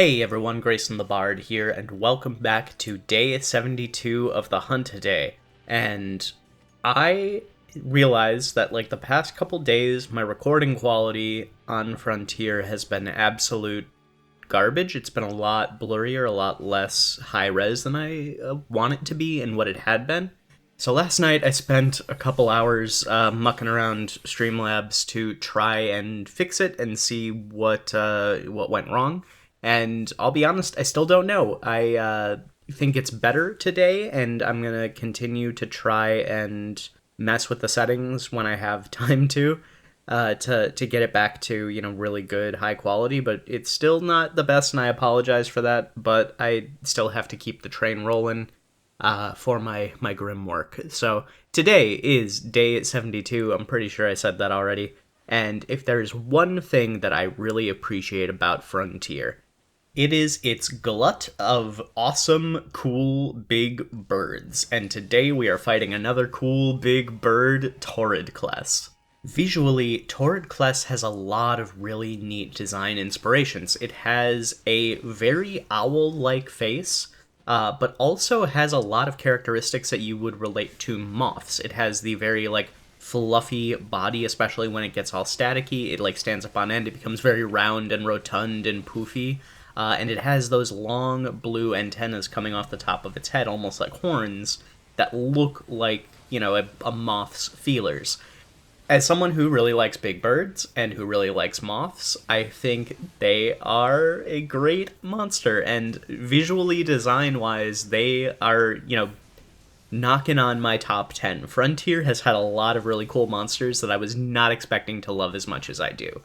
Hey everyone, Grayson the Bard here, and welcome back to day 72 of the Hunt Day. And I realized that, the past couple days, my recording quality on Frontier has been absolute garbage. It's been a lot blurrier, a lot less high res than I want it to be and what it had been. So last night I spent a couple hours mucking around Streamlabs to try and fix it and see what went wrong. And I'll be honest, I still don't know. I think it's better today, and I'm gonna continue to try and mess with the settings when I have time to get it back to really good high quality. But it's still not the best, and I apologize for that. But I still have to keep the train rolling for my grim work. So today is day 72. I'm pretty sure I said that already. And if there's one thing that I really appreciate about Frontier, it is its glut of awesome, cool, big birds. And today we are fighting another cool, big bird, Torridkless. Visually, Torridkless has a lot of really neat design inspirations. It has a very owl-like face, but also has a lot of characteristics that you would relate to moths. It has the very, fluffy body, especially when it gets all staticky. It, stands up on end. It becomes very round and rotund and poofy. And it has those long blue antennas coming off the top of its head, almost like horns, that look like, a moth's feelers. As someone who really likes big birds and who really likes moths, I think they are a great monster. And visually, design-wise, they are, knocking on my top 10. Frontier has had a lot of really cool monsters that I was not expecting to love as much as I do.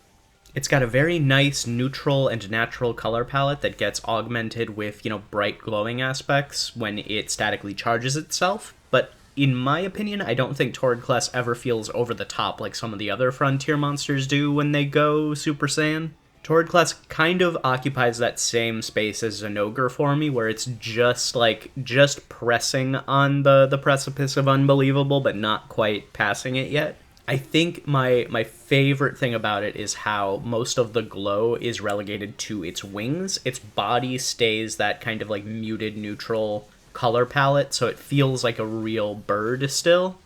It's got a very nice neutral and natural color palette that gets augmented with, bright glowing aspects when it statically charges itself, but in my opinion, I don't think Torridkless ever feels over the top like some of the other Frontier monsters do when they go Super Saiyan. Torridkless kind of occupies that same space as Zinogre for me, where it's just pressing on the precipice of unbelievable, but not quite passing it yet. I think my favorite thing about it is how most of the glow is relegated to its wings. Its body stays that kind of muted neutral color palette, so it feels like a real bird still.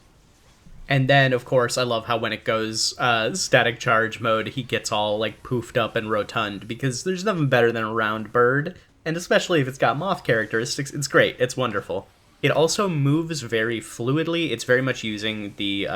And then, of course, I love how when it goes static charge mode, he gets all poofed up and rotund, because there's nothing better than a round bird, and especially if it's got moth characteristics, it's great, it's wonderful. It also moves very fluidly. It's very much using the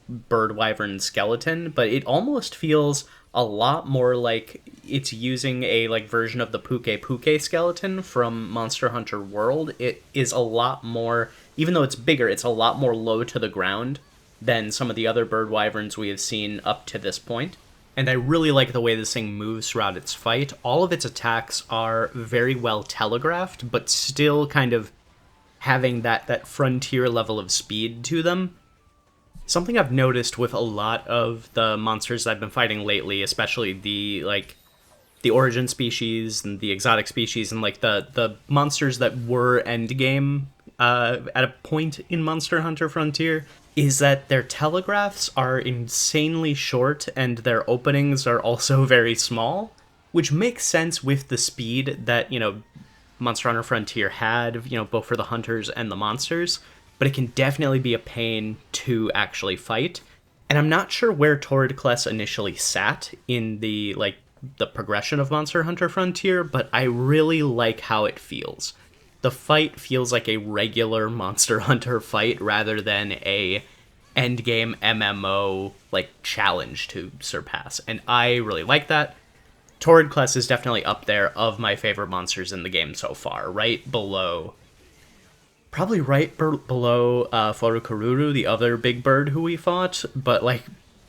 bird wyvern skeleton, but it almost feels a lot more like it's using a version of the Puke skeleton from Monster Hunter World. It is a lot more, even though it's bigger, it's a lot more low to the ground than some of the other bird wyverns we have seen up to this point. And I really like the way this thing moves throughout its fight. All of its attacks are very well telegraphed, but still kind of having that Frontier level of speed to them. Something I've noticed with a lot of the monsters I've been fighting lately, especially the origin species and the exotic species and the monsters that were endgame at a point in Monster Hunter Frontier, is that their telegraphs are insanely short and their openings are also very small, which makes sense with the speed that, Monster Hunter Frontier had, both for the hunters and the monsters. But it can definitely be a pain to actually fight. And I'm not sure where Torridkless initially sat in the progression of Monster Hunter Frontier, but I really like how it feels. The fight feels like a regular Monster Hunter fight rather than a endgame MMO challenge to surpass. And I really like that. Torridkless is definitely up there of my favorite monsters in the game so far, probably right below Furukururu, the other big bird who we fought, but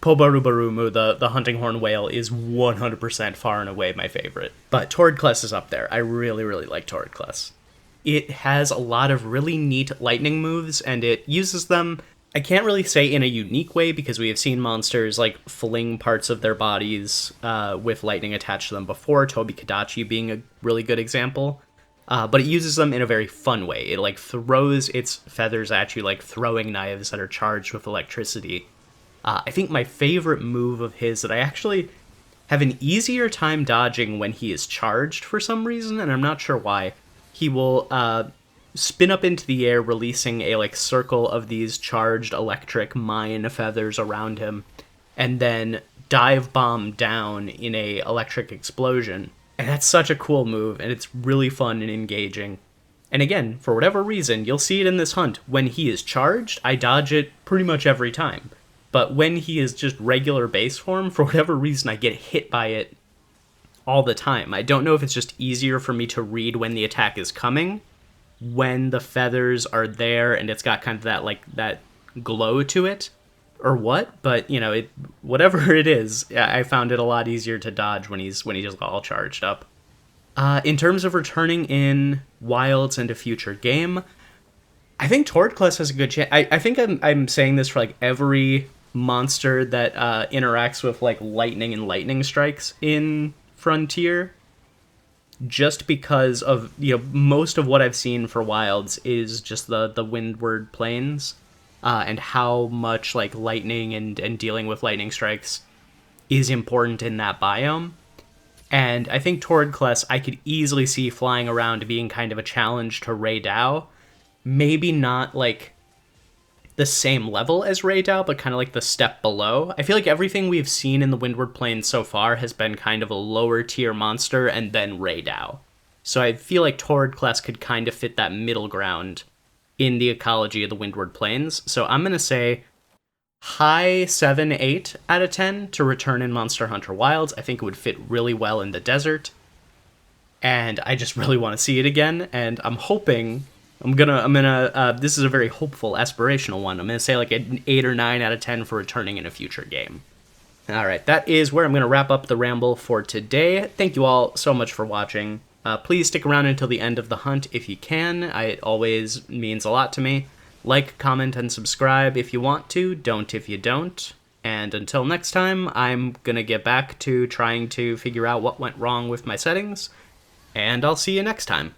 Pobarubarumu, the hunting horn whale, is 100% far and away my favorite. But Torridkless is up there. I really, really like Torridkless. It has a lot of really neat lightning moves, and it uses them, I can't really say in a unique way, because we have seen monsters fling parts of their bodies with lightning attached to them before, Tobi Kadachi being a really good example. But it uses them in a very fun way. It throws its feathers at you like throwing knives that are charged with electricity. I think my favorite move of his that I actually have an easier time dodging when he is charged for some reason, and I'm not sure why. He will spin up into the air, releasing a like circle of these charged electric mine feathers around him, and then dive bomb down in a electric explosion. And that's such a cool move, and it's really fun and engaging. And again, for whatever reason, you'll see it in this hunt. When he is charged, I dodge it pretty much every time. But when he is just regular base form, for whatever reason, I get hit by it all the time. I don't know if it's just easier for me to read when the attack is coming, when the feathers are there and it's got kind of that like that glow to it, or what, but you know, it whatever it is, I found it a lot easier to dodge when he's just all charged up. In terms of returning in Wilds and a future game, I think Tordcless has a good chance. I think I'm saying this for like every monster that interacts with like lightning and lightning strikes in Frontier, just because of, you know, most of what I've seen for Wilds is just the Windward Plains. And how much like lightning and dealing with lightning strikes is important in that biome. And I think Tordcless I could easily see flying around being kind of a challenge to Ray Dow. Maybe not like the same level as Ray Dow, but kind of like the step below. I feel like everything we've seen in the Windward Plains so far has been kind of a lower tier monster and then Ray Dow. So I feel like Tordcless could kind of fit that middle ground in the ecology of the Windward Plains. So I'm going to say high 7, 8 out of 10 to return in Monster Hunter Wilds. I think it would fit really well in the desert. And I just really want to see it again. And I'm hoping, this is a very hopeful, aspirational one. I'm going to say like an 8 or 9 out of 10 for returning in a future game. All right, that is where I'm going to wrap up the ramble for today. Thank you all so much for watching. Please stick around until the end of the hunt if you can. It always means a lot to me. Like, comment, and subscribe if you want to. Don't if you don't. And until next time, I'm gonna get back to trying to figure out what went wrong with my settings. And I'll see you next time.